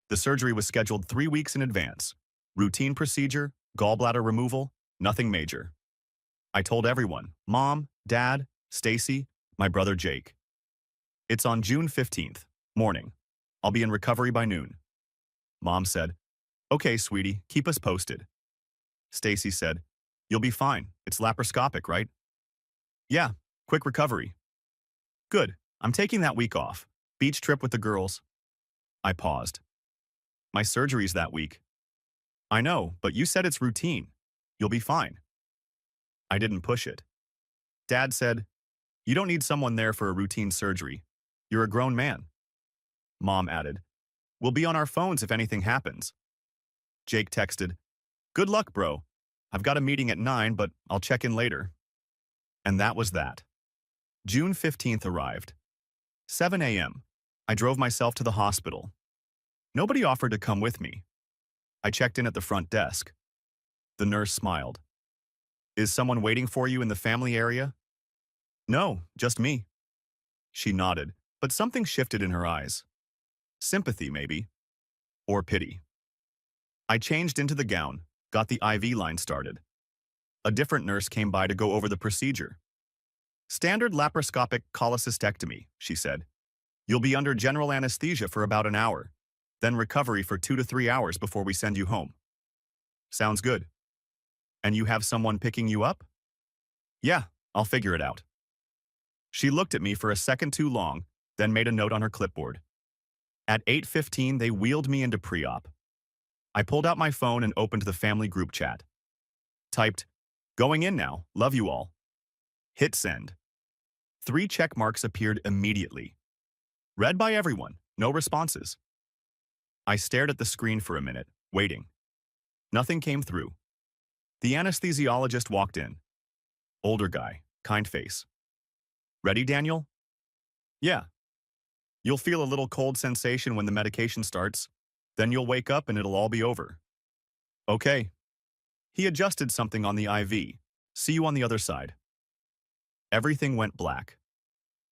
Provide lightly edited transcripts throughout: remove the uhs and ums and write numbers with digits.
The surgery was scheduled 3 weeks in advance. Routine procedure, gallbladder removal, nothing major. I told everyone, Mom, Dad, Stacy, my brother Jake. It's on June 15th, morning. I'll be in recovery by noon. Mom said, Okay, sweetie, keep us posted. Stacy said, You'll be fine. It's laparoscopic, right? Yeah, quick recovery. Good. I'm taking that week off. Beach trip with the girls. I paused. My surgery's that week. I know, but you said it's routine. You'll be fine. I didn't push it. Dad said, You don't need someone there for a routine surgery. You're a grown man. Mom added, We'll be on our phones if anything happens. Jake texted, Good luck, bro. I've got a meeting at 9, but I'll check in later. And that was that. June 15th arrived. 7 a.m. I drove myself to the hospital. Nobody offered to come with me. I checked in at the front desk. The nurse smiled. Is someone waiting for you in the family area? No, just me. She nodded, but something shifted in her eyes. Sympathy, maybe. Or pity. I changed into the gown, got the IV line started. A different nurse came by to go over the procedure. Standard laparoscopic cholecystectomy, she said. You'll be under general anesthesia for about an hour, then recovery for 2 to 3 hours before we send you home. Sounds good. And you have someone picking you up? Yeah, I'll figure it out. She looked at me for a second too long, then made a note on her clipboard. At 8:15, they wheeled me into pre-op. I pulled out my phone and opened the family group chat. Typed, Going in now, love you all. Hit send. 3 check marks appeared immediately. Read by everyone, no responses. I stared at the screen for a minute, waiting. Nothing came through. The anesthesiologist walked in. Older guy, kind face. Ready, Daniel? Yeah. You'll feel a little cold sensation when the medication starts. Then you'll wake up and it'll all be over. Okay. He adjusted something on the IV. See you on the other side. Everything went black.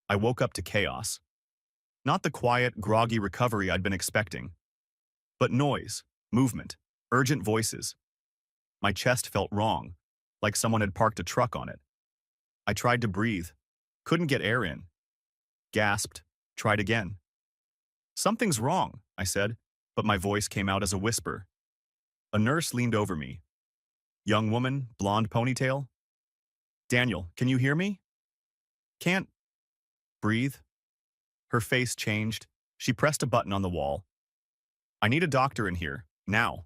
I woke up to chaos. Not the quiet, groggy recovery I'd been expecting, but noise, movement, urgent voices. My chest felt wrong, like someone had parked a truck on it. I tried to breathe, couldn't get air in. Gasped, tried again. Something's wrong, I said, but my voice came out as a whisper. A nurse leaned over me. Young woman, blonde ponytail. Daniel, can you hear me? Can't breathe. Her face changed. She pressed a button on the wall. I need a doctor in here, now.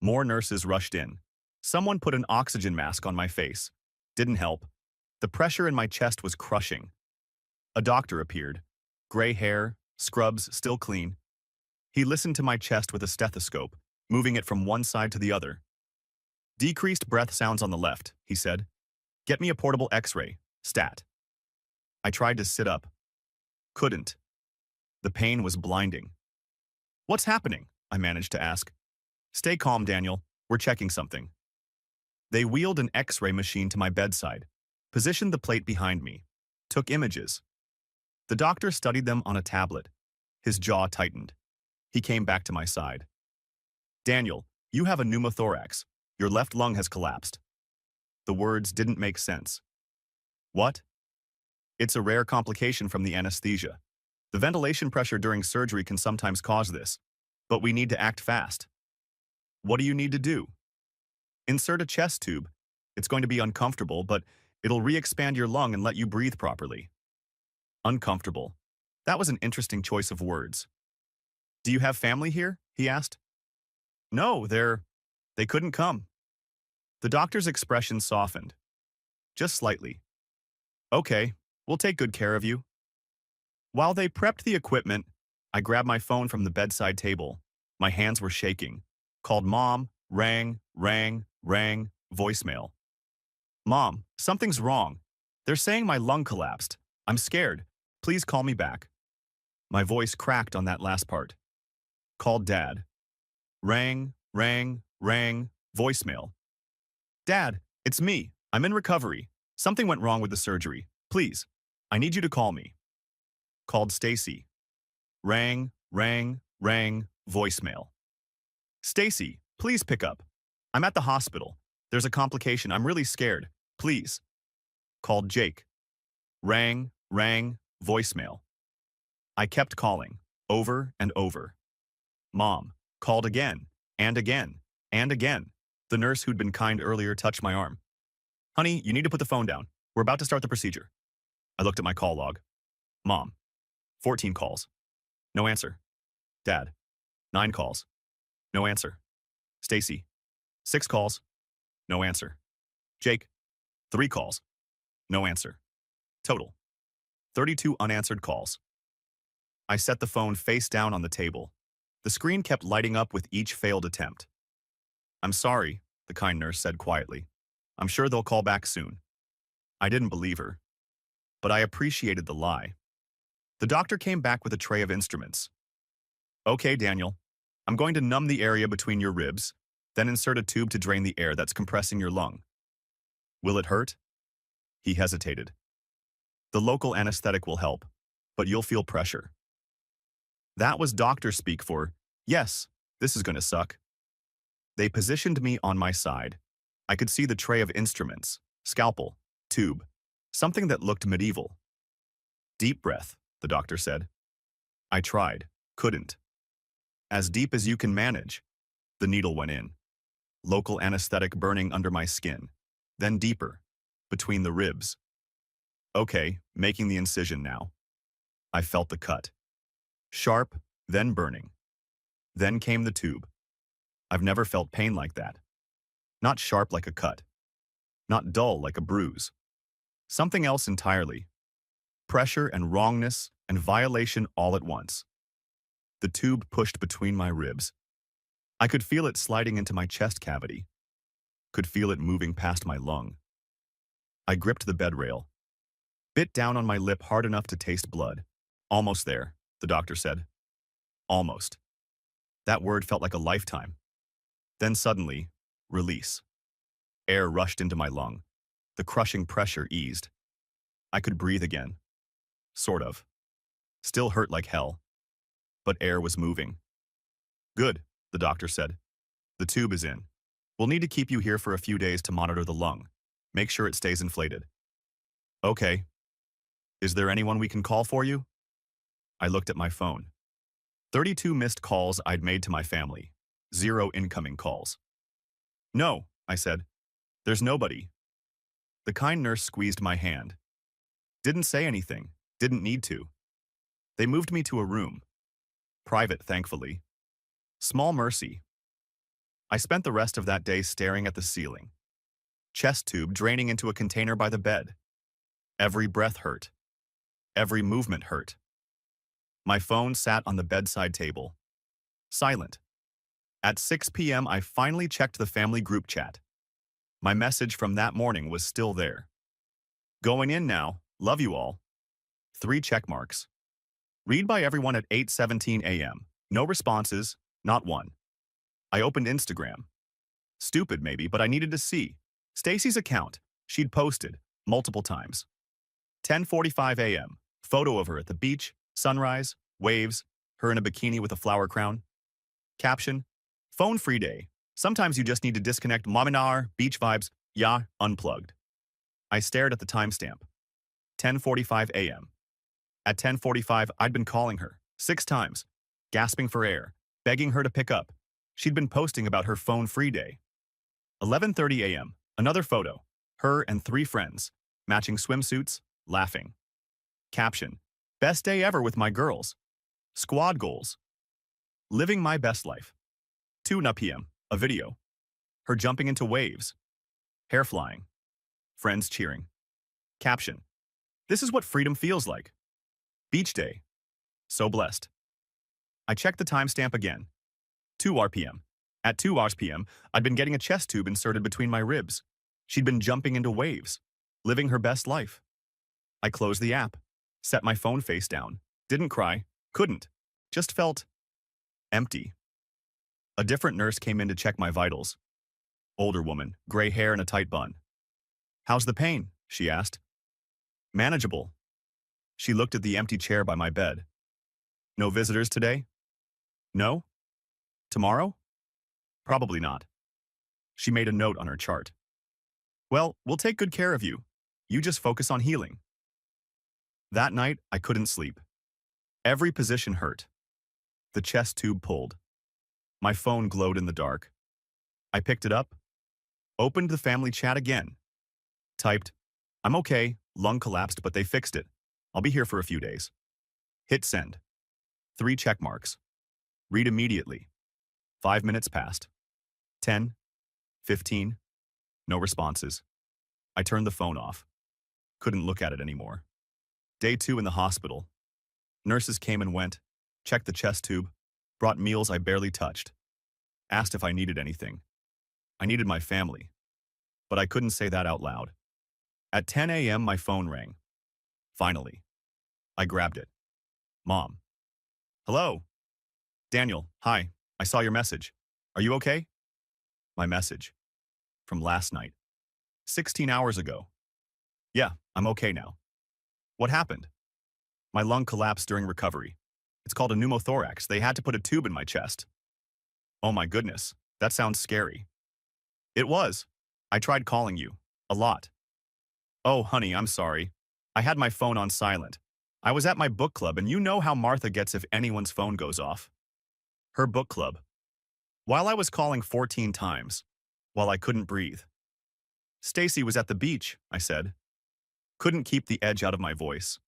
More nurses rushed in. Someone put an oxygen mask on my face. Didn't help. The pressure in my chest was crushing. A doctor appeared. Gray hair, scrubs still clean. He listened to my chest with a stethoscope, moving it from one side to the other. Decreased breath sounds on the left, he said. Get me a portable X-ray, stat. I tried to sit up. Couldn't. The pain was blinding. What's happening? I managed to ask. Stay calm, Daniel. We're checking something. They wheeled an X-ray machine to my bedside, positioned the plate behind me, took images. The doctor studied them on a tablet. His jaw tightened. He came back to my side. Daniel, you have a pneumothorax. Your left lung has collapsed. The words didn't make sense. What? It's a rare complication from the anesthesia. The ventilation pressure during surgery can sometimes cause this, but we need to act fast. What do you need to do? Insert a chest tube. It's going to be uncomfortable, but it'll re-expand your lung and let you breathe properly. Uncomfortable. That was an interesting choice of words. Do you have family here? He asked. No, they couldn't come. The doctor's expression softened. Just slightly. Okay, we'll take good care of you. While they prepped the equipment, I grabbed my phone from the bedside table. My hands were shaking. Called Mom, rang, voicemail. Mom, something's wrong. They're saying my lung collapsed. I'm scared. Please call me back. My voice cracked on that last part. Called Dad. Rang, voicemail. Dad, it's me. I'm in recovery. Something went wrong with the surgery. Please, I need you to call me. Called Stacy. Rang, Voicemail. Stacy, please pick up. I'm at the hospital. There's a complication. I'm really scared. Please. Called Jake. Rang, voicemail. I kept calling, over and over. Mom. Called again, and again, and again. The nurse who'd been kind earlier touched my arm. Honey, you need to put the phone down. We're about to start the procedure. I looked at my call log. Mom. 14 calls. No answer. Dad. 9 calls. No answer. Stacy. 6 calls. No answer. Jake. 3 calls. No answer. Total. 32 unanswered calls. I set the phone face down on the table. The screen kept lighting up with each failed attempt. I'm sorry, the kind nurse said quietly. I'm sure they'll call back soon. I didn't believe her, but I appreciated the lie. The doctor came back with a tray of instruments. Okay, Daniel, I'm going to numb the area between your ribs, then insert a tube to drain the air that's compressing your lung. Will it hurt? He hesitated. The local anesthetic will help, but you'll feel pressure. That was doctor speak for, yes, this is going to suck. They positioned me on my side. I could see the tray of instruments, scalpel, tube, something that looked medieval. Deep breath, the doctor said. I tried, couldn't. As deep as you can manage. The needle went in. Local anesthetic burning under my skin, then deeper, between the ribs. Okay, making the incision now. I felt the cut. Sharp, then burning. Then came the tube. I've never felt pain like that. Not sharp like a cut. Not dull like a bruise. Something else entirely. Pressure and wrongness and violation all at once. The tube pushed between my ribs. I could feel it sliding into my chest cavity. Could feel it moving past my lung. I gripped the bed rail. Bit down on my lip hard enough to taste blood. Almost there, the doctor said. Almost. That word felt like a lifetime. Then suddenly, release. Air rushed into my lung. The crushing pressure eased. I could breathe again. Sort of. Still hurt like hell. But air was moving. Good, the doctor said. The tube is in. We'll need to keep you here for a few days to monitor the lung. Make sure it stays inflated. Okay. Is there anyone we can call for you? I looked at my phone. 32 missed calls I'd made to my family. 0 incoming calls. No, I said. There's nobody. The kind nurse squeezed my hand. Didn't say anything. Didn't need to. They moved me to a room. Private, thankfully. Small mercy. I spent the rest of that day staring at the ceiling. Chest tube draining into a container by the bed. Every breath hurt. Every movement hurt. My phone sat on the bedside table. Silent. At 6 p.m., I finally checked the family group chat. My message from that morning was still there. Going in now. Love you all. 3 check marks. Read by everyone at 8:17 a.m. No responses, not one. I opened Instagram. Stupid maybe, but I needed to see. Stacy's account. She'd posted, multiple times. 10:45 a.m. Photo of her at the beach, sunrise, waves, her in a bikini with a flower crown. Caption, phone-free day. Sometimes you just need to disconnect Mominar, beach vibes, yeah, unplugged. I stared at the timestamp. 10:45 a.m. At 10:45, I'd been calling her 6 times, gasping for air, begging her to pick up. She'd been posting about her phone-free day. 11:30 a.m. Another photo. Her and 3 friends, matching swimsuits, laughing. Caption, best day ever with my girls. Squad goals. Living my best life. 2 p.m. A video. Her jumping into waves. Hair flying. Friends cheering. Caption, this is what freedom feels like. Beach day. So blessed. I checked the timestamp again. 2 RPM. At 2 RPM, I'd been getting a chest tube inserted between my ribs. She'd been jumping into waves, living her best life. I closed the app, set my phone face down, didn't cry, couldn't, just felt empty. A different nurse came in to check my vitals. Older woman, gray hair and a tight bun. How's the pain? She asked. Manageable. She looked at the empty chair by my bed. No visitors today? No? Tomorrow? Probably not. She made a note on her chart. Well, we'll take good care of you. You just focus on healing. That night, I couldn't sleep. Every position hurt. The chest tube pulled. My phone glowed in the dark. I picked it up, opened the family chat again, typed, "I'm okay, lung collapsed, but they fixed it. I'll be here for a few days." Hit send. 3 check marks. Read immediately. 5 minutes passed. 10, 15, no responses. I turned the phone off. Couldn't look at it anymore. Day 2 in the hospital. Nurses came and went, checked the chest tube, brought meals I barely touched, asked if I needed anything. I needed my family, but I couldn't say that out loud. At 10 a.m., my phone rang. Finally, I grabbed it. Mom. Hello. Daniel, hi. I saw your message. Are you okay? My message. From last night. 16 hours ago. Yeah, I'm okay now. What happened? My lung collapsed during recovery. It's called a pneumothorax. They had to put a tube in my chest. Oh my goodness, that sounds scary. It was. I tried calling you. A lot. Oh, honey, I'm sorry. I had my phone on silent. I was at my book club, and you know how Martha gets if anyone's phone goes off. Her book club. While I was calling 14 times, while I couldn't breathe. Stacy was at the beach, I said. Couldn't keep the edge out of my voice.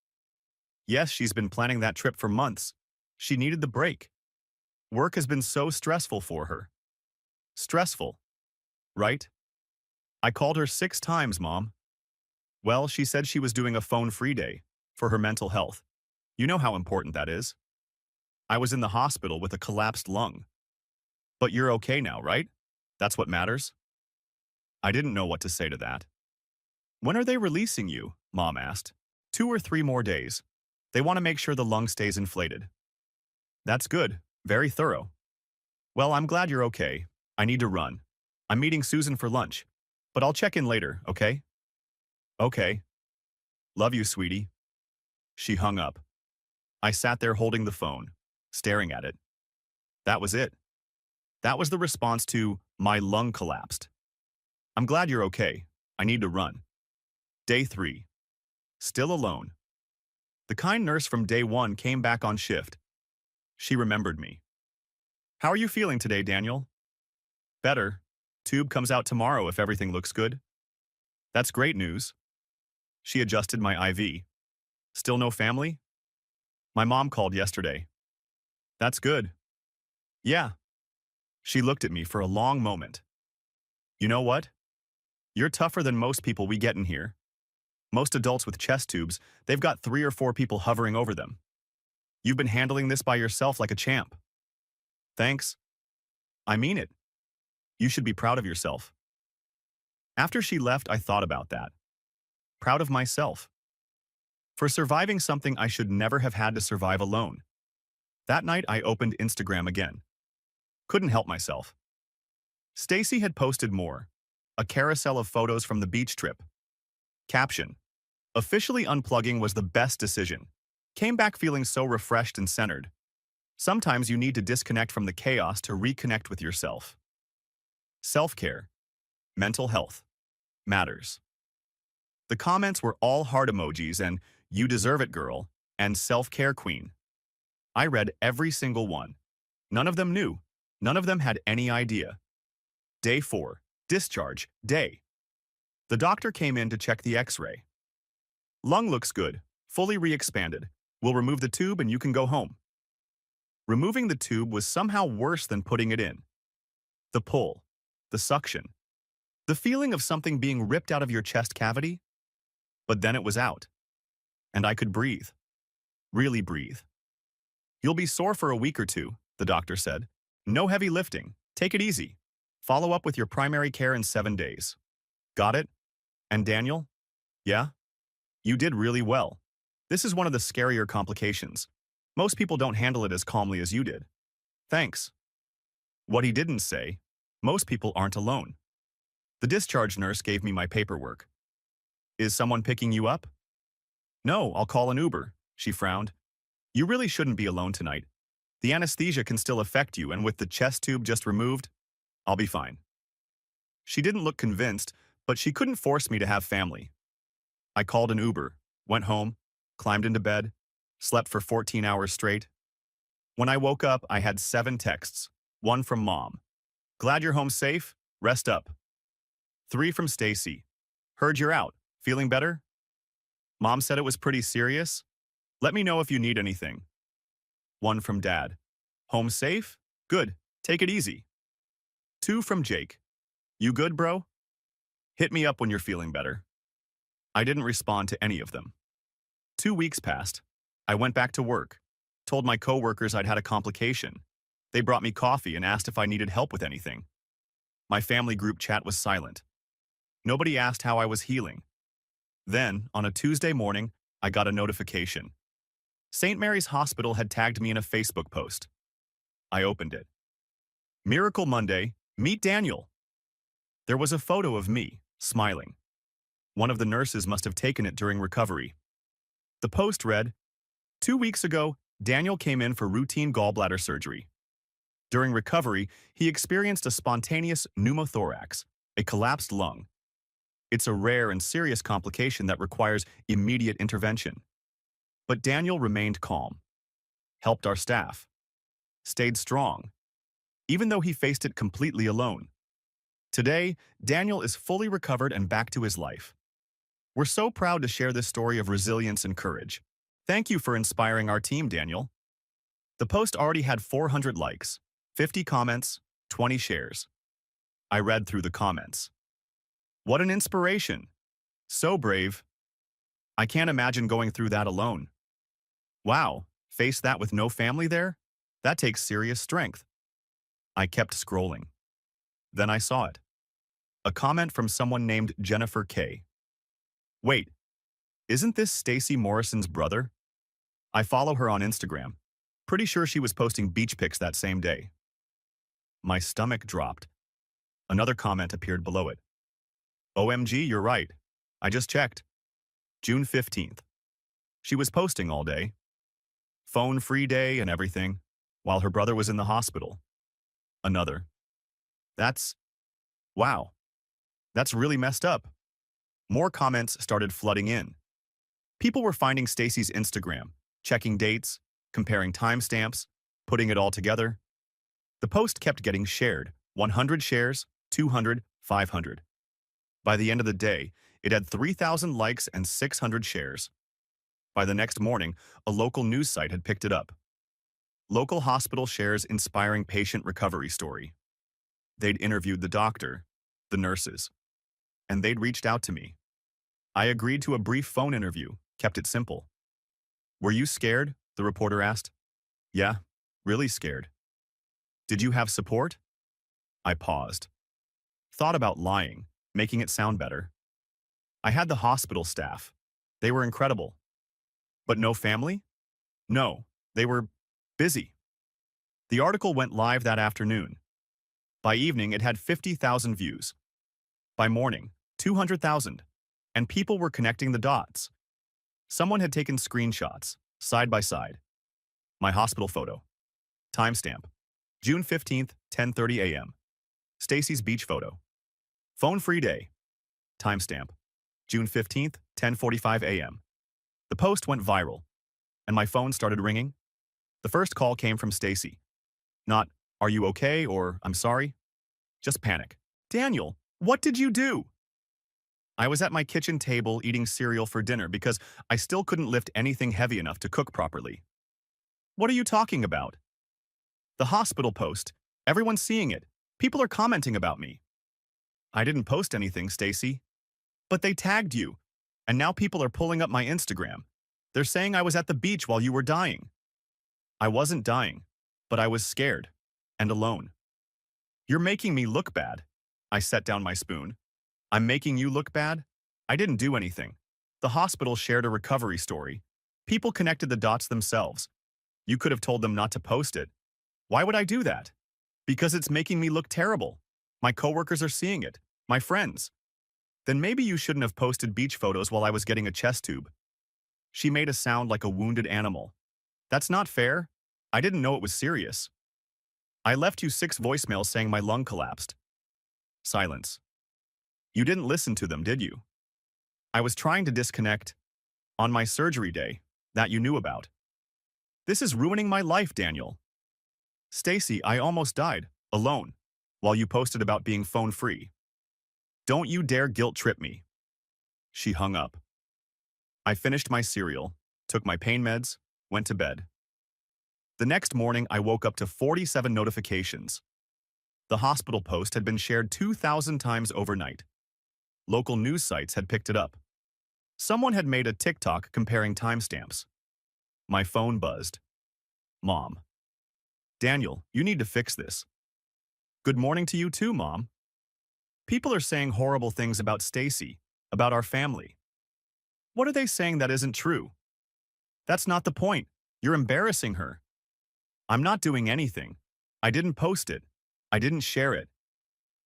Yes, she's been planning that trip for months. She needed the break. Work has been so stressful for her. Stressful. Right? I called her 6 times, Mom. Well, she said she was doing a phone-free day for her mental health. You know how important that is. I was in the hospital with a collapsed lung. But you're okay now, right? That's what matters? I didn't know what to say to that. When are they releasing you? Mom asked. 2 or 3 more days. They want to make sure the lung stays inflated. That's good. Very thorough. Well, I'm glad you're okay. I need to run. I'm meeting Susan for lunch. But I'll check in later, okay? Okay. Love you, sweetie. She hung up. I sat there holding the phone, staring at it. That was it. That was the response to my lung collapsed. I'm glad you're okay. I need to run. Day 3. Still alone. The kind nurse from day 1 came back on shift. She remembered me. How are you feeling today, Daniel? Better. Tube comes out tomorrow if everything looks good. That's great news. She adjusted my IV. Still no family? My mom called yesterday. That's good. Yeah. She looked at me for a long moment. You know what? You're tougher than most people we get in here. Most adults with chest tubes, they've got 3 or 4 people hovering over them. You've been handling this by yourself like a champ. Thanks. I mean it. You should be proud of yourself. After she left, I thought about that. Proud of myself. For surviving something I should never have had to survive alone. That night, I opened Instagram again. Couldn't help myself. Stacy had posted more. A carousel of photos from the beach trip. Caption. Officially unplugging was the best decision. Came back feeling so refreshed and centered. Sometimes you need to disconnect from the chaos to reconnect with yourself. Self-care. Mental health. Matters. The comments were all heart emojis and "You deserve it, girl" and "Self-care queen." I read every single one. None of them knew. None of them had any idea. Day 4. Discharge. Day. The doctor came in to check the X-ray. Lung looks good. Fully re-expanded. We'll remove the tube and you can go home. Removing the tube was somehow worse than putting it in. The pull. The suction. The feeling of something being ripped out of your chest cavity. But then it was out. And I could breathe. Really breathe. You'll be sore for a week or 2, the doctor said. No heavy lifting. Take it easy. Follow up with your primary care in 7 days. Got it? And Daniel? Yeah? You did really well. This is one of the scarier complications. Most people don't handle it as calmly as you did. Thanks. What he didn't say, most people aren't alone. The discharge nurse gave me my paperwork. Is someone picking you up? No, I'll call an Uber, she frowned. You really shouldn't be alone tonight. The anesthesia can still affect you, and with the chest tube just removed, I'll be fine. She didn't look convinced, but she couldn't force me to have family. I called an Uber, went home, climbed into bed, slept for 14 hours straight. When I woke up, I had 7 texts. 1 from Mom. Glad you're home safe? Rest up. 3 from Stacy. Heard you're out. Feeling better? Mom said it was pretty serious. Let me know if you need anything. 1 from Dad. Home safe? Good. Take it easy. 2 from Jake. You good, bro? Hit me up when you're feeling better. I didn't respond to any of them. 2 weeks passed. I went back to work. Told my coworkers I'd had a complication. They brought me coffee and asked if I needed help with anything. My family group chat was silent. Nobody asked how I was healing. Then, on a Tuesday morning, I got a notification. St. Mary's Hospital had tagged me in a Facebook post. I opened it. Miracle Monday, meet Daniel. There was a photo of me, smiling. One of the nurses must have taken it during recovery. The post read, 2 weeks ago, Daniel came in for routine gallbladder surgery. During recovery, he experienced a spontaneous pneumothorax, a collapsed lung. It's a rare and serious complication that requires immediate intervention. But Daniel remained calm, helped our staff, stayed strong, even though he faced it completely alone. Today, Daniel is fully recovered and back to his life. We're so proud to share this story of resilience and courage. Thank you for inspiring our team, Daniel. The post already had 400 likes, 50 comments, 20 shares. I read through the comments. What an inspiration. So brave. I can't imagine going through that alone. Wow, face that with no family there? That takes serious strength. I kept scrolling. Then I saw it. A comment from someone named Jennifer K. Wait, isn't this Stacey Morrison's brother? I follow her on Instagram. Pretty sure she was posting beach pics that same day. My stomach dropped. Another comment appeared below it. OMG, you're right. I just checked. June 15th. She was posting all day. Phone-free day and everything, while her brother was in the hospital. Another. Wow. That's really messed up. More comments started flooding in. People were finding Stacy's Instagram, checking dates, comparing timestamps, putting it all together. The post kept getting shared, 100 shares, 200, 500. By the end of the day, it had 3,000 likes and 600 shares. By the next morning, a local news site had picked it up. Local hospital shares inspiring patient recovery story. They'd interviewed the doctor, the nurses, and they'd reached out to me. I agreed to a brief phone interview, kept it simple. Were you scared? The reporter asked. Yeah, really scared. Did you have support? I paused. Thought about lying, making it sound better. I had the hospital staff. They were incredible. But no family? No, they were busy. The article went live that afternoon. By evening, it had 50,000 views. By morning, 200,000. And people were connecting the dots. Someone had taken screenshots, side by side. My hospital photo. Timestamp. June 15th, 10:30 a.m. Stacy's beach photo. Phone-free day. Timestamp. June 15th, 10:45 a.m. The post went viral, and my phone started ringing. The first call came from Stacy. Not, "Are you okay?" or "I'm sorry." Just panic. "Daniel, what did you do?" I was at my kitchen table eating cereal for dinner because I still couldn't lift anything heavy enough to cook properly. "What are you talking about?" "The hospital post. Everyone's seeing it. People are commenting about me." "I didn't post anything, Stacy." "But they tagged you, and now people are pulling up my Instagram. They're saying I was at the beach while you were dying." "I wasn't dying, but I was scared and alone." "You're making me look bad." I set down my spoon. "I'm making you look bad? I didn't do anything. The hospital shared a recovery story. People connected the dots themselves. You could have told them not to post it. Why would I do that? Because it's making me look terrible. My coworkers are seeing it. My friends. Then maybe you shouldn't have posted beach photos while I was getting a chest tube." She made a sound like a wounded animal. "That's not fair. I didn't know it was serious. I left you 6 voicemails saying my lung collapsed. Silence. You didn't listen to them, did you? I was trying to disconnect on my surgery day that you knew about. This is ruining my life, Daniel. Stacy, I almost died, alone, while you posted about being phone-free. Don't you dare guilt trip me. She hung up. I finished my cereal, took my pain meds, went to bed. The next morning, I woke up to 47 notifications. The hospital post had been shared 2,000 times overnight. Local news sites had picked it up. Someone had made a TikTok comparing timestamps. My phone buzzed. Mom. Daniel, you need to fix this. Good morning to you too, Mom. People are saying horrible things about Stacy, about our family. What are they saying that isn't true? That's not the point. You're embarrassing her. I'm not doing anything. I didn't post it. I didn't share it.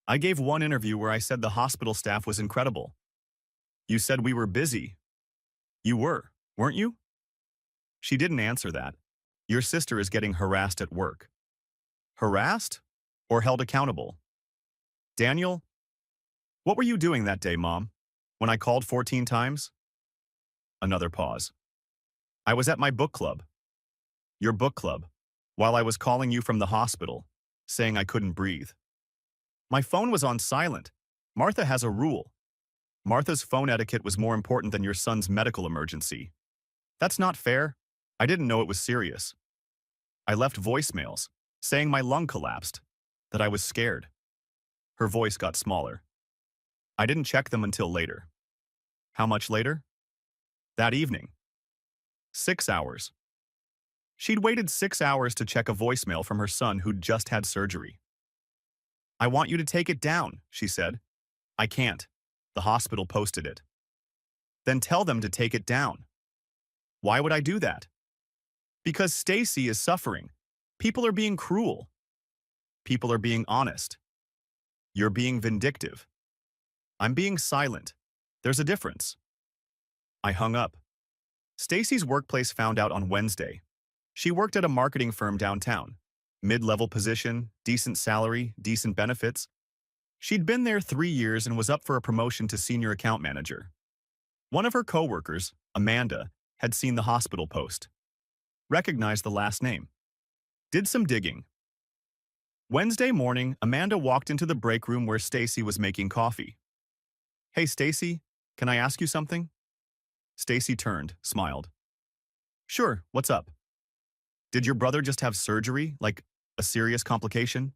I gave one interview where I said the hospital staff was incredible. You said we were busy. You were, weren't you? She didn't answer that. Your sister is getting harassed at work. Harassed? Or held accountable? Daniel, what were you doing that day, Mom, when I called 14 times? Another pause. I was at my book club. Your book club, while I was calling you from the hospital, saying I couldn't breathe. My phone was on silent. Martha has a rule. Martha's phone etiquette was more important than your son's medical emergency. That's not fair. I didn't know it was serious. I left voicemails, saying my lung collapsed, that I was scared. Her voice got smaller. I didn't check them until later. How much later? That evening. 6 hours. She'd waited 6 hours to check a voicemail from her son who'd just had surgery. I want you to take it down, she said. I can't. The hospital posted it. Then tell them to take it down. Why would I do that? Because Stacy is suffering. People are being cruel. People are being honest. You're being vindictive. I'm being silent. There's a difference. I hung up. Stacy's workplace found out on Wednesday. She worked at a marketing firm downtown. Mid-level position, decent salary, decent benefits. She'd been there 3 years and was up for a promotion to senior account manager. One of her coworkers, Amanda, had seen the hospital post. Recognized the last name. Did some digging. Wednesday morning, Amanda walked into the break room where Stacy was making coffee. Hey, Stacy, can I ask you something? Stacy turned, smiled. Sure, what's up? Did your brother just have surgery, like a serious complication?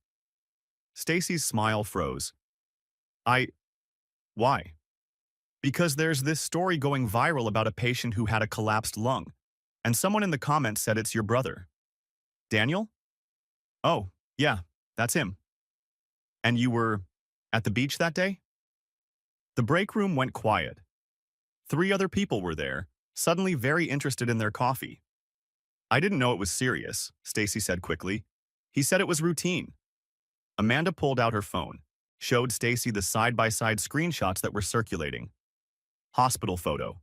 Stacy's smile froze. Why? Because there's this story going viral about a patient who had a collapsed lung, and someone in the comments said it's your brother. Daniel? Oh, yeah, that's him. And you were at the beach that day? The break room went quiet. 3 other people were there, suddenly very interested in their coffee. I didn't know it was serious, Stacy said quickly. He said it was routine. Amanda pulled out her phone, showed Stacy the side-by-side screenshots that were circulating. Hospital photo.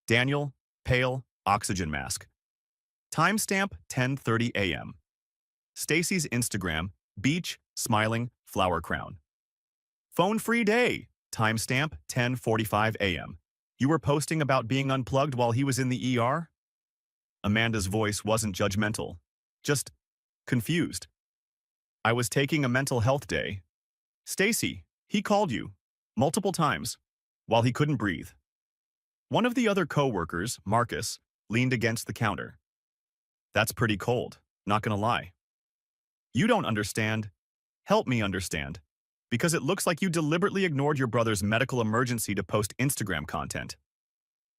Daniel, pale, oxygen mask. Timestamp 10:30 a.m. Stacy's Instagram, beach, smiling, flower crown. Phone-free day. Timestamp 10:45 a.m. You were posting about being unplugged while he was in the ER? Amanda's voice wasn't judgmental, just confused. I was taking a mental health day. Stacy, he called you, multiple times, while he couldn't breathe. One of the other co-workers, Marcus, leaned against the counter. That's pretty cold, not gonna lie. You don't understand. Help me understand. Because it looks like you deliberately ignored your brother's medical emergency to post Instagram content.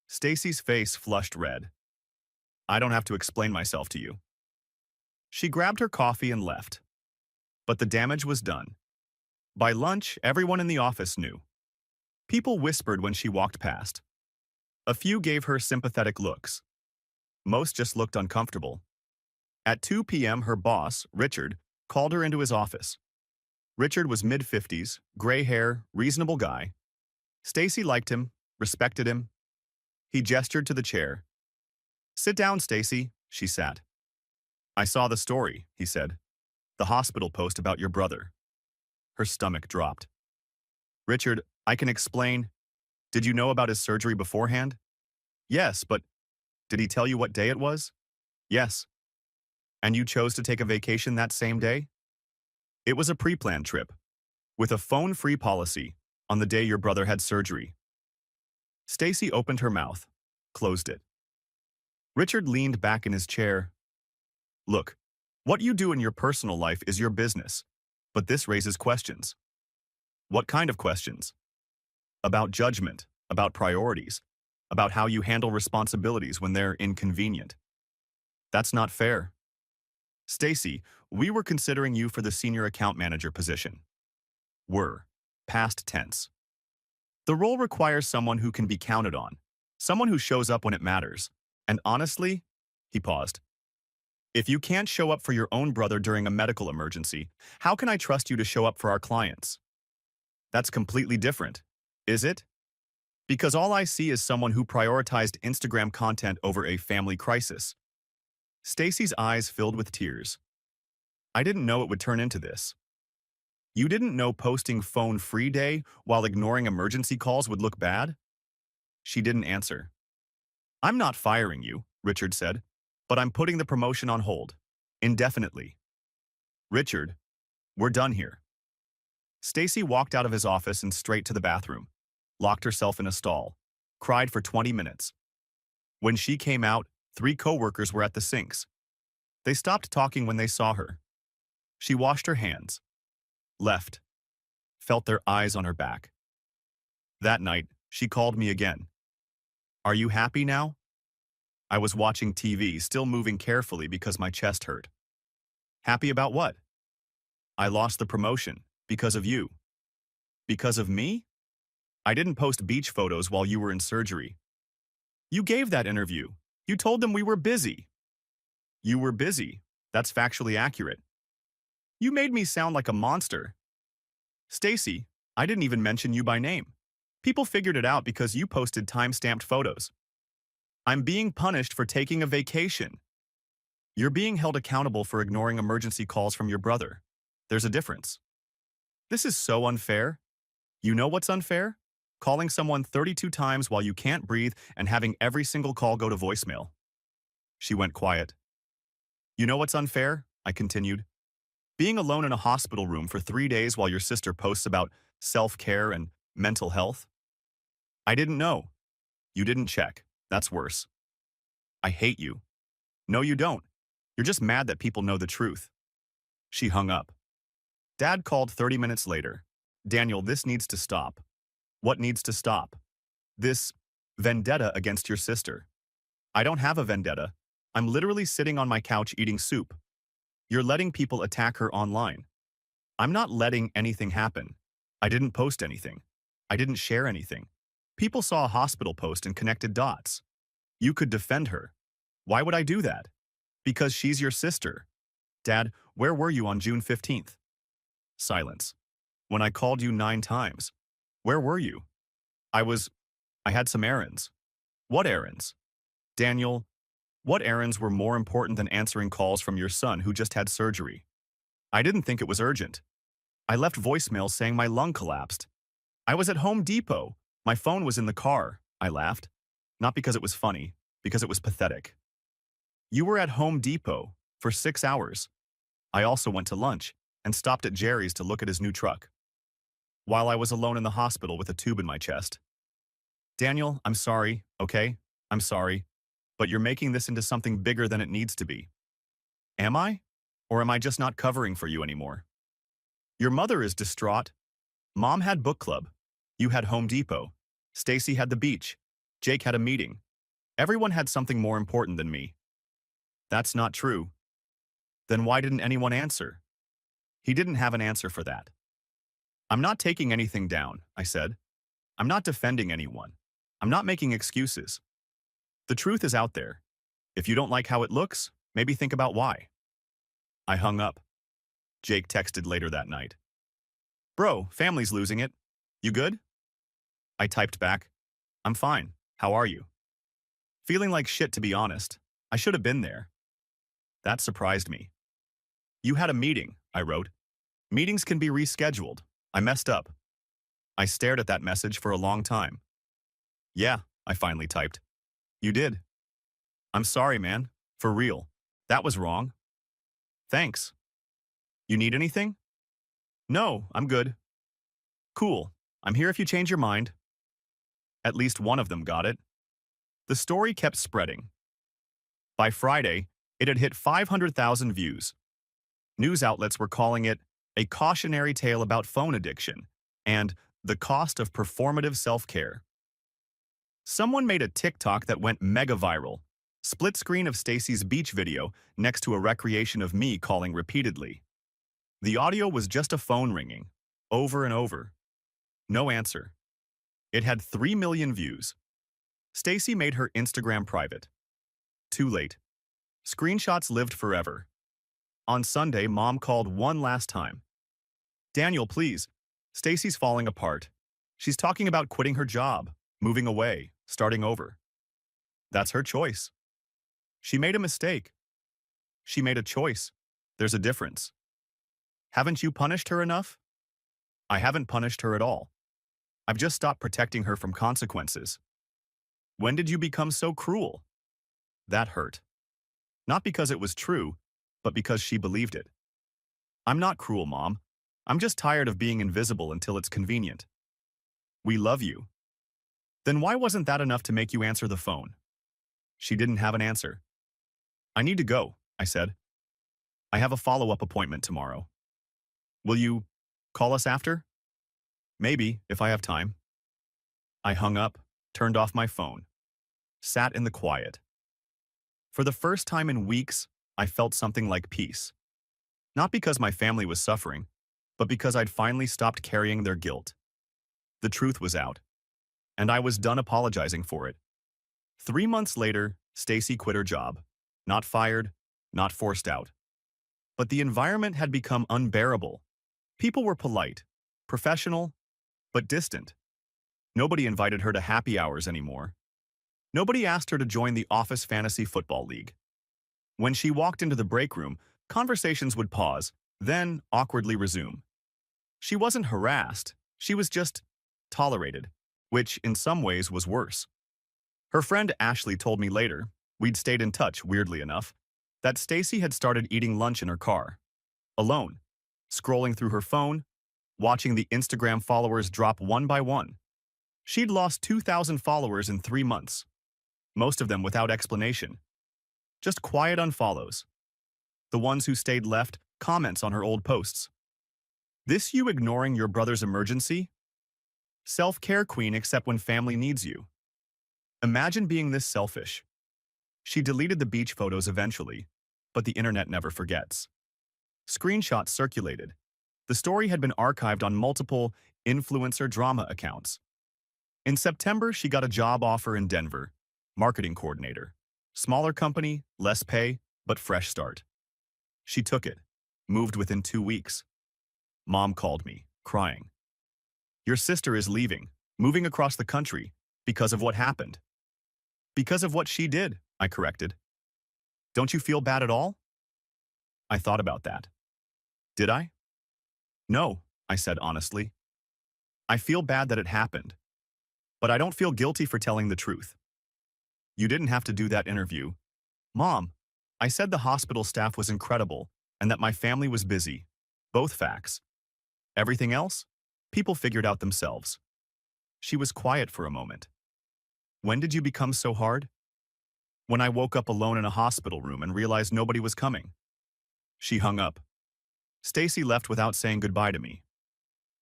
Stacy's face flushed red. I don't have to explain myself to you. She grabbed her coffee and left. But the damage was done. By lunch, everyone in the office knew. People whispered when she walked past. A few gave her sympathetic looks. Most just looked uncomfortable. At 2 p.m., her boss, Richard, called her into his office. Richard was mid-50s, gray hair, reasonable guy. Stacy liked him, respected him. He gestured to the chair. Sit down, Stacy, she sat. I saw the story, he said. The hospital post about your brother. Her stomach dropped. Richard, I can explain. Did you know about his surgery beforehand? Yes, but did he tell you what day it was? Yes. And you chose to take a vacation that same day? It was a pre-planned trip, with a phone-free policy on the day your brother had surgery. Stacy opened her mouth, closed it. Richard leaned back in his chair. Look, what you do in your personal life is your business, but this raises questions. What kind of questions? About judgment, about priorities, about how you handle responsibilities when they're inconvenient. That's not fair. Stacy, we were considering you for the senior account manager position. Were. Past tense. The role requires someone who can be counted on, someone who shows up when it matters. And honestly, he paused. If you can't show up for your own brother during a medical emergency, how can I trust you to show up for our clients? That's completely different, is it? Because all I see is someone who prioritized Instagram content over a family crisis. Stacy's eyes filled with tears. I didn't know it would turn into this. You didn't know posting phone-free day while ignoring emergency calls would look bad? She didn't answer. I'm not firing you, Richard said, but I'm putting the promotion on hold, indefinitely. Richard, we're done here. Stacy walked out of his office and straight to the bathroom, locked herself in a stall, cried for 20 minutes. When she came out, 3 coworkers were at the sinks. They stopped talking when they saw her. She washed her hands, left, felt their eyes on her back. That night, she called me again. Are you happy now? I was watching TV, still moving carefully because my chest hurt. Happy about what? I lost the promotion, because of you. Because of me? I didn't post beach photos while you were in surgery. You gave that interview. You told them we were busy. You were busy. That's factually accurate. You made me sound like a monster. Stacy, I didn't even mention you by name. People figured it out because you posted time-stamped photos. I'm being punished for taking a vacation. You're being held accountable for ignoring emergency calls from your brother. There's a difference. This is so unfair. You know what's unfair? Calling someone 32 times while you can't breathe and having every single call go to voicemail. She went quiet. You know what's unfair? I continued. Being alone in a hospital room for 3 days while your sister posts about self-care and mental health. I didn't know. You didn't check. That's worse. I hate you. No, you don't. You're just mad that people know the truth. She hung up. Dad called 30 minutes later. Daniel, this needs to stop. What needs to stop? This vendetta against your sister. I don't have a vendetta. I'm literally sitting on my couch eating soup. You're letting people attack her online. I'm not letting anything happen. I didn't post anything. I didn't share anything. People saw a hospital post and connected dots. You could defend her. Why would I do that? Because she's your sister. Dad, where were you on June 15th? Silence. When I called you 9 times. Where were you? I had some errands. What errands? Daniel, what errands were more important than answering calls from your son who just had surgery? I didn't think it was urgent. I left voicemails saying my lung collapsed. I was at Home Depot. My phone was in the car. I laughed. Not because it was funny, because it was pathetic. You were at Home Depot for 6 hours. I also went to lunch and stopped at Jerry's to look at his new truck. While I was alone in the hospital with a tube in my chest. Daniel, I'm sorry, okay? I'm sorry. But you're making this into something bigger than it needs to be. Am I? Or am I just not covering for you anymore? Your mother is distraught. Mom had book club. You had Home Depot. Stacy had the beach. Jake had a meeting. Everyone had something more important than me. That's not true. Then why didn't anyone answer? He didn't have an answer for that. I'm not taking anything down, I said. I'm not defending anyone. I'm not making excuses. The truth is out there. If you don't like how it looks, maybe think about why. I hung up. Jake texted later that night. Bro, family's losing it. You good? I typed back. I'm fine. How are you? Feeling like shit, to be honest. I should have been there. That surprised me. You had a meeting, I wrote. Meetings can be rescheduled. I messed up. I stared at that message for a long time. Yeah, I finally typed. You did. I'm sorry, man. For real. That was wrong. Thanks. You need anything? No, I'm good. Cool. I'm here if you change your mind. At least one of them got it. The story kept spreading. By Friday, it had hit 500,000 views. News outlets were calling it a cautionary tale about phone addiction and the cost of performative self-care. Someone made a TikTok that went mega viral. Split screen of Stacy's beach video next to a recreation of me calling repeatedly. The audio was just a phone ringing, over and over. No answer. It had 3 million views. Stacy made her Instagram private. Too late. Screenshots lived forever. On Sunday, Mom called one last time. Daniel, please. Stacy's falling apart. She's talking about quitting her job, moving away, starting over. That's her choice. She made a mistake. She made a choice. There's a difference. Haven't you punished her enough? I haven't punished her at all. I've just stopped protecting her from consequences. When did you become so cruel? That hurt. Not because it was true, but because she believed it. I'm not cruel, Mom. I'm just tired of being invisible until it's convenient. We love you. Then why wasn't that enough to make you answer the phone? She didn't have an answer. I need to go, I said. I have a follow-up appointment tomorrow. Will you call us after? Maybe, if I have time. I hung up, turned off my phone, sat in the quiet. For the first time in weeks, I felt something like peace. Not because my family was suffering, but because I'd finally stopped carrying their guilt. The truth was out, and I was done apologizing for it. 3 months later, Stacy quit her job. Not fired, not forced out. But the environment had become unbearable. People were polite, professional, but distant. Nobody invited her to happy hours anymore. Nobody asked her to join the office fantasy football league. When she walked into the break room, conversations would pause, then awkwardly resume. She wasn't harassed, she was just tolerated, which in some ways was worse. Her friend Ashley told me later, we'd stayed in touch, weirdly enough, that Stacy had started eating lunch in her car, alone, scrolling through her phone, watching the Instagram followers drop one by one. She'd lost 2,000 followers in 3 months, most of them without explanation. Just quiet unfollows. The ones who stayed left comments on her old posts. This you ignoring your brother's emergency? Self-care queen except when family needs you. Imagine being this selfish. She deleted the beach photos eventually, but the internet never forgets. Screenshots circulated. The story had been archived on multiple influencer drama accounts. In September, she got a job offer in Denver, marketing coordinator. Smaller company, less pay, but fresh start. She took it, moved within 2 weeks. Mom called me, crying. Your sister is leaving, moving across the country, because of what happened. Because of what she did, I corrected. Don't you feel bad at all? I thought about that. Did I? No, I said honestly. I feel bad that it happened, but I don't feel guilty for telling the truth. You didn't have to do that interview. Mom, I said the hospital staff was incredible and that my family was busy. Both facts. Everything else? People figured out themselves. She was quiet for a moment. When did you become so hard? When I woke up alone in a hospital room and realized nobody was coming. She hung up. Stacy left without saying goodbye to me.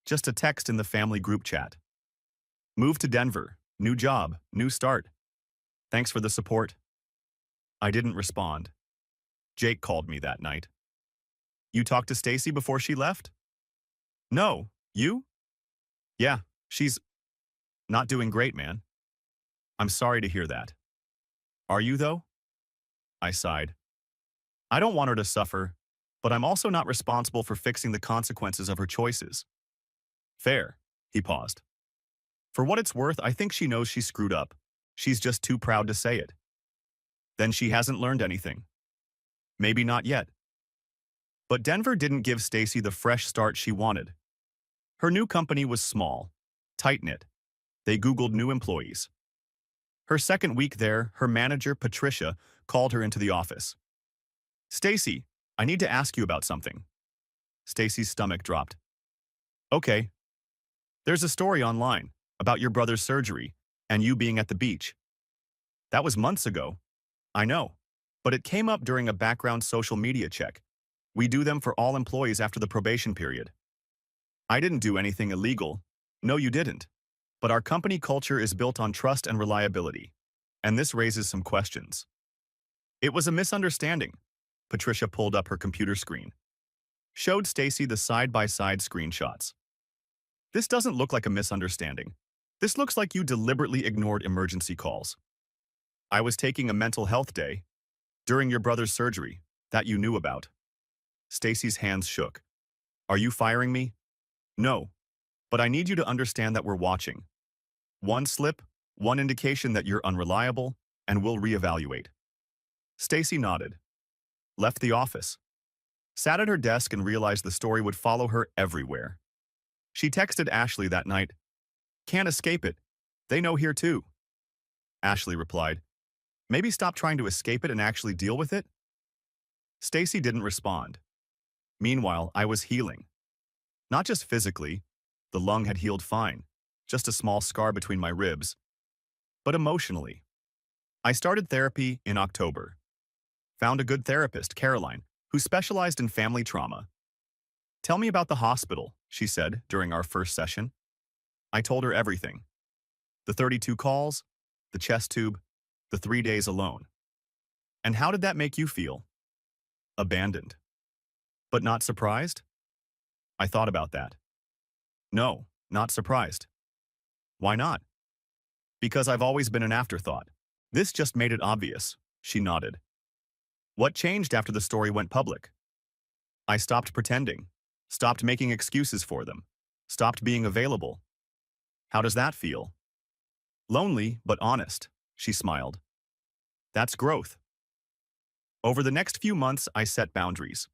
Just a text in the family group chat. Moved to Denver. New job. New start. Thanks for the support. I didn't respond. Jake called me that night. You talked to Stacy before she left? No. You? Yeah, she's not doing great, man. I'm sorry to hear that. Are you, though? I sighed. I don't want her to suffer, but I'm also not responsible for fixing the consequences of her choices. Fair, he paused. For what it's worth, I think she knows she screwed up. She's just too proud to say it. Then she hasn't learned anything. Maybe not yet. But Denver didn't give Stacy the fresh start she wanted. Her new company was small, tight-knit. They Googled new employees. Her second week there, her manager, Patricia, called her into the office. "Stacy, I need to ask you about something." Stacy's stomach dropped. "Okay. There's a story online about your brother's surgery and you being at the beach." "That was months ago." "I know, but it came up during a background social media check. We do them for all employees after the probation period." "I didn't do anything illegal." "No, you didn't. But our company culture is built on trust and reliability, and this raises some questions." "It was a misunderstanding." Patricia pulled up her computer screen, showed Stacy the side-by-side screenshots. "This doesn't look like a misunderstanding. This looks like you deliberately ignored emergency calls." "I was taking a mental health day during your brother's surgery that you knew about." Stacy's hands shook. "Are you firing me?" "No, but I need you to understand that we're watching. One slip, one indication that you're unreliable, and we'll reevaluate." Stacy nodded, left the office, sat at her desk and realized the story would follow her everywhere. She texted Ashley that night. "Can't escape it. They know here too." Ashley replied, "Maybe stop trying to escape it and actually deal with it." Stacy didn't respond. Meanwhile, I was healing. Not just physically, the lung had healed fine, just a small scar between my ribs, but emotionally. I started therapy in October. Found a good therapist, Caroline, who specialized in family trauma. "Tell me about the hospital," she said during our first session. I told her everything. The 32 calls, the chest tube, the 3 days alone. "And how did that make you feel?" "Abandoned." "But not surprised?" I thought about that. "No, not surprised." "Why not?" "Because I've always been an afterthought." "This just made it obvious," she nodded. "What changed after the story went public?" "I stopped pretending, stopped making excuses for them, stopped being available." "How does that feel?" "Lonely, but honest," she smiled. "That's growth." Over the next few months, I set boundaries.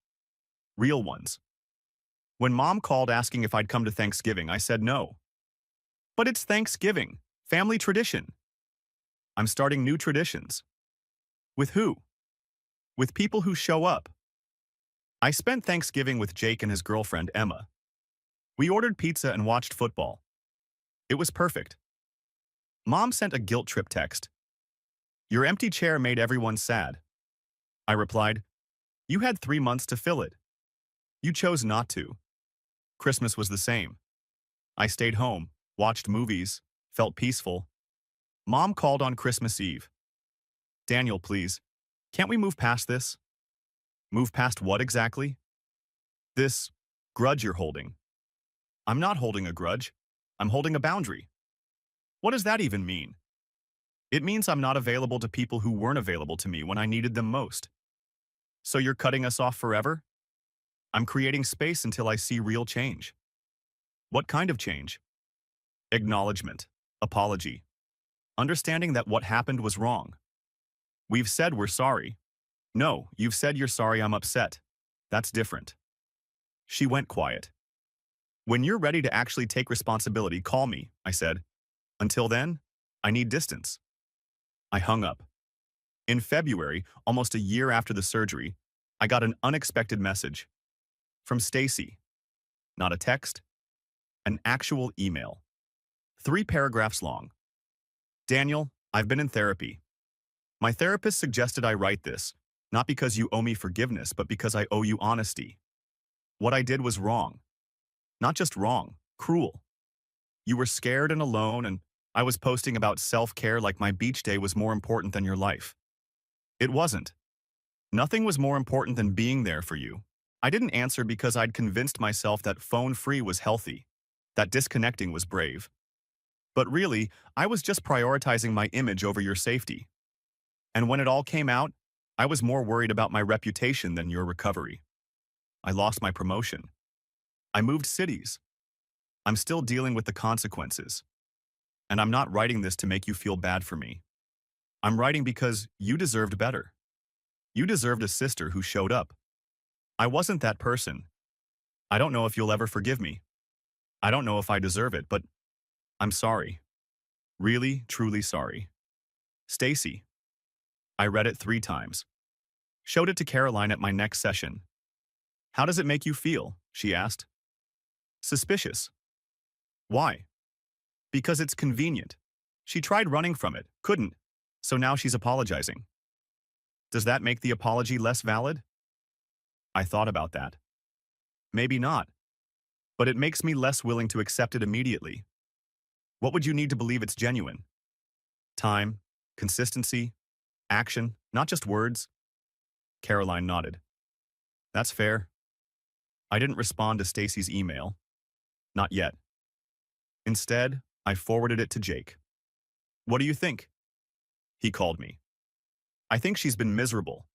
Real ones. When Mom called asking if I'd come to Thanksgiving, I said no. "But it's Thanksgiving, family tradition." "I'm starting new traditions." "With who?" "With people who show up." I spent Thanksgiving with Jake and his girlfriend, Emma. We ordered pizza and watched football. It was perfect. Mom sent a guilt trip text. "Your empty chair made everyone sad." I replied, "You had 3 months to fill it. You chose not to." Christmas was the same. I stayed home, watched movies, felt peaceful. Mom called on Christmas Eve. "Daniel, please, can't we move past this?" "Move past what exactly?" "This grudge you're holding." "I'm not holding a grudge. I'm holding a boundary." "What does that even mean?" "It means I'm not available to people who weren't available to me when I needed them most." "So you're cutting us off forever?" "I'm creating space until I see real change." "What kind of change?" "Acknowledgement, apology, understanding that what happened was wrong." "We've said we're sorry." "No, you've said you're sorry, I'm upset. That's different." She went quiet. "When you're ready to actually take responsibility, call me," I said. "Until then, I need distance." I hung up. In February, almost a year after the surgery, I got an unexpected message. From Stacy. Not a text, an actual email. 3 paragraphs long. "Daniel, I've been in therapy. My therapist suggested I write this, not because you owe me forgiveness, but because I owe you honesty. What I did was wrong. Not just wrong, cruel. You were scared and alone, and I was posting about self-care like my beach day was more important than your life. It wasn't. Nothing was more important than being there for you. I didn't answer because I'd convinced myself that phone-free was healthy, that disconnecting was brave. But really, I was just prioritizing my image over your safety. And when it all came out, I was more worried about my reputation than your recovery. I lost my promotion. I moved cities. I'm still dealing with the consequences. And I'm not writing this to make you feel bad for me. I'm writing because you deserved better. You deserved a sister who showed up. I wasn't that person. I don't know if you'll ever forgive me. I don't know if I deserve it, but I'm sorry. Really, truly sorry. Stacy. I read it 3 times. Showed it to Caroline at my next session. How does it make you feel? She asked. Suspicious. Why? Because it's convenient. She tried running from it, couldn't, so now she's apologizing. Does that make the apology less valid? I thought about that. Maybe not, but it makes me less willing to accept it immediately. What would you need to believe it's genuine? Time, consistency, action, not just words? Caroline nodded. That's fair. I didn't respond to Stacy's email. Not yet. Instead, I forwarded it to Jake. What do you think? He called me. I think she's been miserable.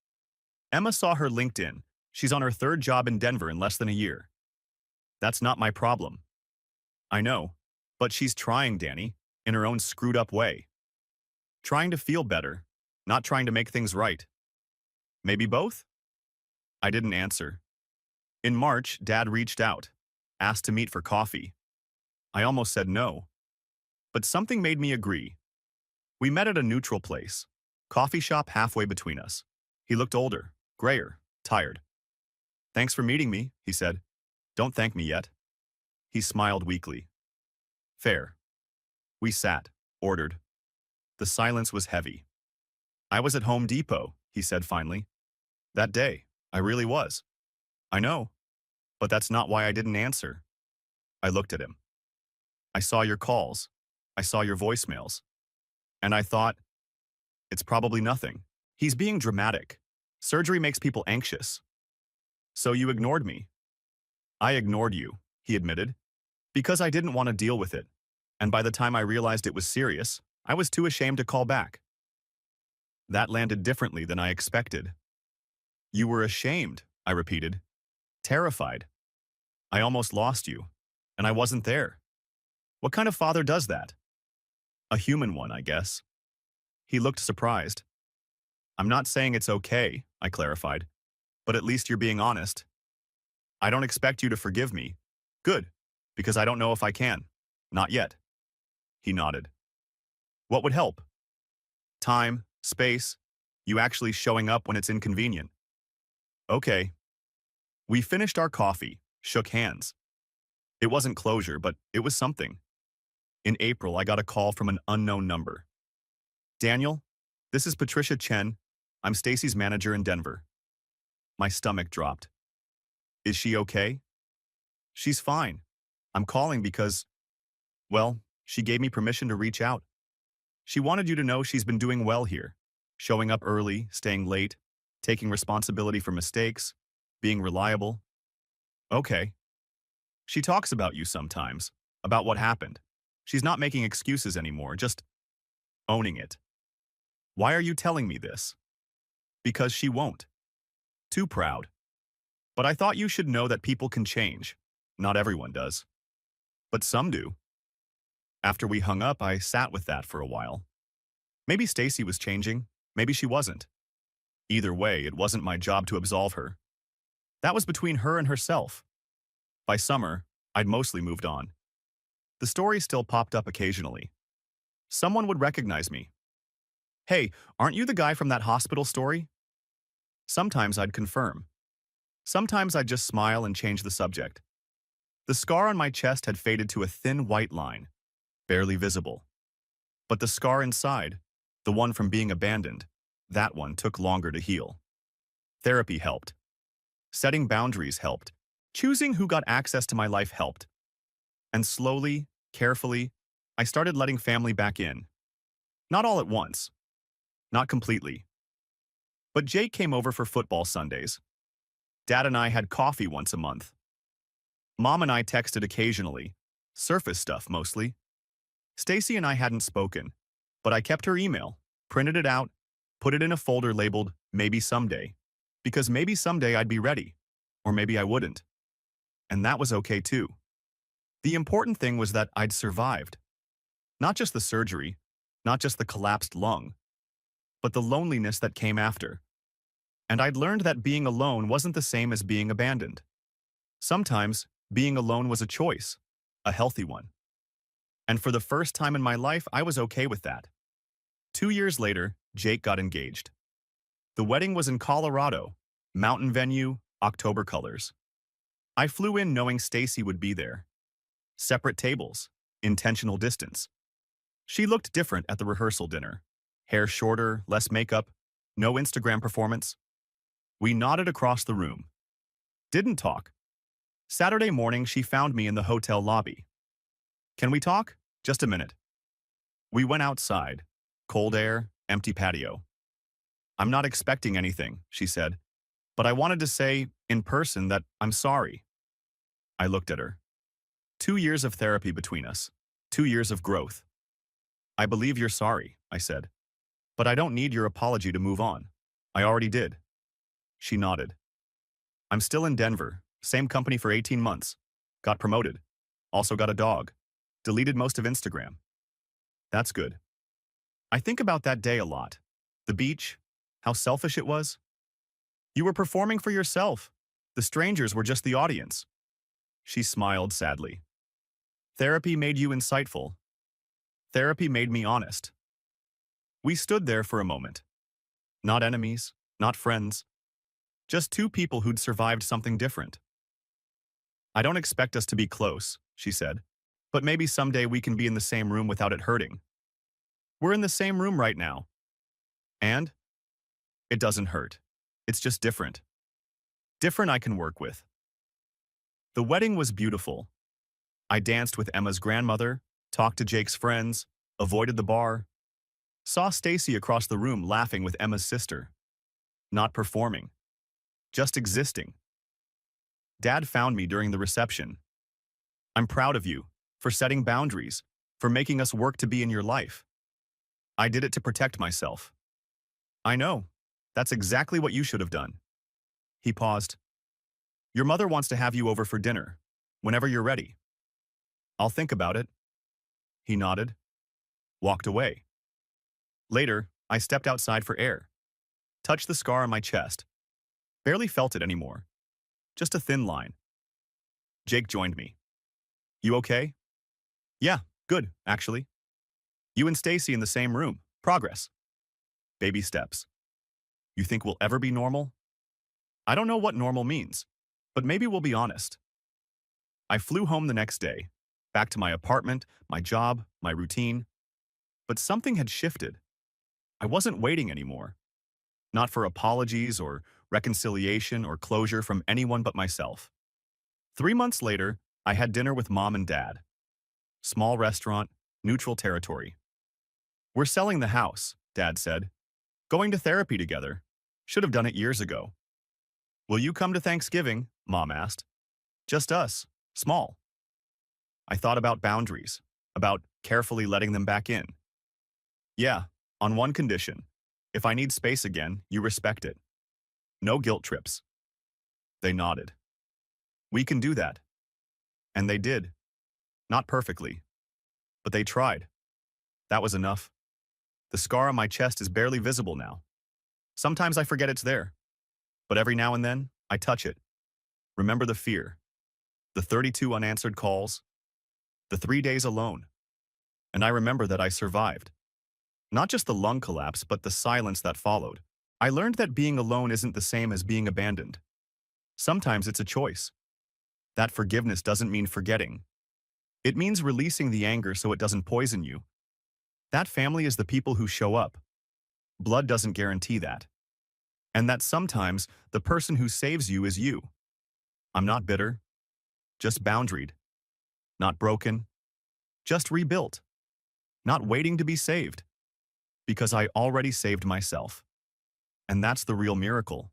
Emma saw her LinkedIn. She's on her 3rd job in Denver in less than a year. That's not my problem. I know, but she's trying, Danny, in her own screwed up way. Trying to feel better, not trying to make things right. Maybe both? I didn't answer. In March, Dad reached out, asked to meet for coffee. I almost said no. But something made me agree. We met at a neutral place, coffee shop halfway between us. He looked older, grayer, tired. Thanks for meeting me, he said. Don't thank me yet. He smiled weakly. Fair. We sat, ordered. The silence was heavy. I was at Home Depot, he said finally. That day, I really was. I know, but that's not why I didn't answer. I looked at him. I saw your calls. I saw your voicemails. And I thought, it's probably nothing. He's being dramatic. Surgery makes people anxious. So you ignored me. I ignored you, he admitted, because I didn't want to deal with it. And by the time I realized it was serious, I was too ashamed to call back. That landed differently than I expected. You were ashamed, I repeated. Terrified. I almost lost you, and I wasn't there. What kind of father does that? A human one, I guess. He looked surprised. I'm not saying it's okay, I clarified, but at least you're being honest. I don't expect you to forgive me. Good, because I don't know if I can. Not yet. He nodded. What would help? Time, space, you actually showing up when it's inconvenient. Okay. We finished our coffee, shook hands. It wasn't closure, but it was something. In April, I got a call from an unknown number. Daniel, this is Patricia Chen. I'm Stacy's manager in Denver. My stomach dropped. Is she okay? She's fine. I'm calling because, well, she gave me permission to reach out. She wanted you to know she's been doing well here, showing up early, staying late, taking responsibility for mistakes, being reliable. Okay. She talks about you sometimes, about what happened. She's not making excuses anymore, just owning it. Why are you telling me this? Because she won't. Too proud. But I thought you should know that people can change. Not everyone does. But some do. After we hung up, I sat with that for a while. Maybe Stacy was changing, maybe she wasn't. Either way, it wasn't my job to absolve her. That was between her and herself. By summer, I'd mostly moved on. The story still popped up occasionally. Someone would recognize me. Hey, aren't you the guy from that hospital story? Sometimes I'd confirm. Sometimes I'd just smile and change the subject. The scar on my chest had faded to a thin white line, barely visible. But the scar inside, the one from being abandoned, that one took longer to heal. Therapy helped. Setting boundaries helped. Choosing who got access to my life helped. And slowly, carefully, I started letting family back in. Not all at once. Not completely. But Jake came over for football Sundays. Dad and I had coffee once a month. Mom and I texted occasionally, surface stuff mostly. Stacy and I hadn't spoken, but I kept her email, printed it out, put it in a folder labeled Maybe Someday, because maybe someday I'd be ready, or maybe I wouldn't. And that was okay too. The important thing was that I'd survived. Not just the surgery, not just the collapsed lung, but the loneliness that came after. And I'd learned that being alone wasn't the same as being abandoned. Sometimes, being alone was a choice, a healthy one. And for the first time in my life, I was okay with that. 2 years later, Jake got engaged. The wedding was in Colorado, mountain venue, October colors. I flew in knowing Stacy would be there. Separate tables, intentional distance. She looked different at the rehearsal dinner. Hair shorter, less makeup, no Instagram performance. We nodded across the room. Didn't talk. Saturday morning, she found me in the hotel lobby. Can we talk? Just a minute. We went outside. Cold air, empty patio. I'm not expecting anything, she said, but I wanted to say, in person, that I'm sorry. I looked at her. 2 years of therapy between us. 2 years of growth. I believe you're sorry, I said, but I don't need your apology to move on. I already did. She nodded. I'm still in Denver, same company for 18 months. Got promoted. Also got a dog. Deleted most of Instagram. That's good. I think about that day a lot. The beach, how selfish it was. You were performing for yourself. The strangers were just the audience. She smiled sadly. Therapy made you insightful. Therapy made me honest. We stood there for a moment. Not enemies, not friends. Just two people who'd survived something different. I don't expect us to be close, she said, but maybe someday we can be in the same room without it hurting. We're in the same room right now. And? It doesn't hurt. It's just different. Different I can work with. The wedding was beautiful. I danced with Emma's grandmother, talked to Jake's friends, avoided the bar. Saw Stacy across the room laughing with Emma's sister. Not performing. Just existing. Dad found me during the reception. I'm proud of you, for setting boundaries, for making us work to be in your life. I did it to protect myself. I know. That's exactly what you should have done. He paused. Your mother wants to have you over for dinner, whenever you're ready. I'll think about it. He nodded. Walked away. Later, I stepped outside for air. Touched the scar on my chest. Barely felt it anymore. Just a thin line. Jake joined me. You okay? Yeah, good, actually. You and Stacy in the same room. Progress. Baby steps. You think we'll ever be normal? I don't know what normal means, but maybe we'll be honest. I flew home the next day, back to my apartment, my job, my routine. But something had shifted. I wasn't waiting anymore. Not for apologies or reconciliation or closure from anyone but myself. 3 months later, I had dinner with Mom and Dad. Small restaurant, neutral territory. We're selling the house, Dad said. Going to therapy together. Should have done it years ago. Will you come to Thanksgiving? Mom asked. Just us, small. I thought about boundaries, about carefully letting them back in. Yeah, on one condition. If I need space again, you respect it. No guilt trips. They nodded. We can do that. And they did. Not perfectly. But they tried. That was enough. The scar on my chest is barely visible now. Sometimes I forget it's there. But every now and then, I touch it. Remember the fear. The 32 unanswered calls. The 3 days alone. And I remember that I survived. Not just the lung collapse, but the silence that followed. I learned that being alone isn't the same as being abandoned. Sometimes it's a choice. That forgiveness doesn't mean forgetting. It means releasing the anger so it doesn't poison you. That family is the people who show up. Blood doesn't guarantee that. And that sometimes the person who saves you is you. I'm not bitter. Just boundaried. Not broken. Just rebuilt. Not waiting to be saved. Because I already saved myself. And that's the real miracle.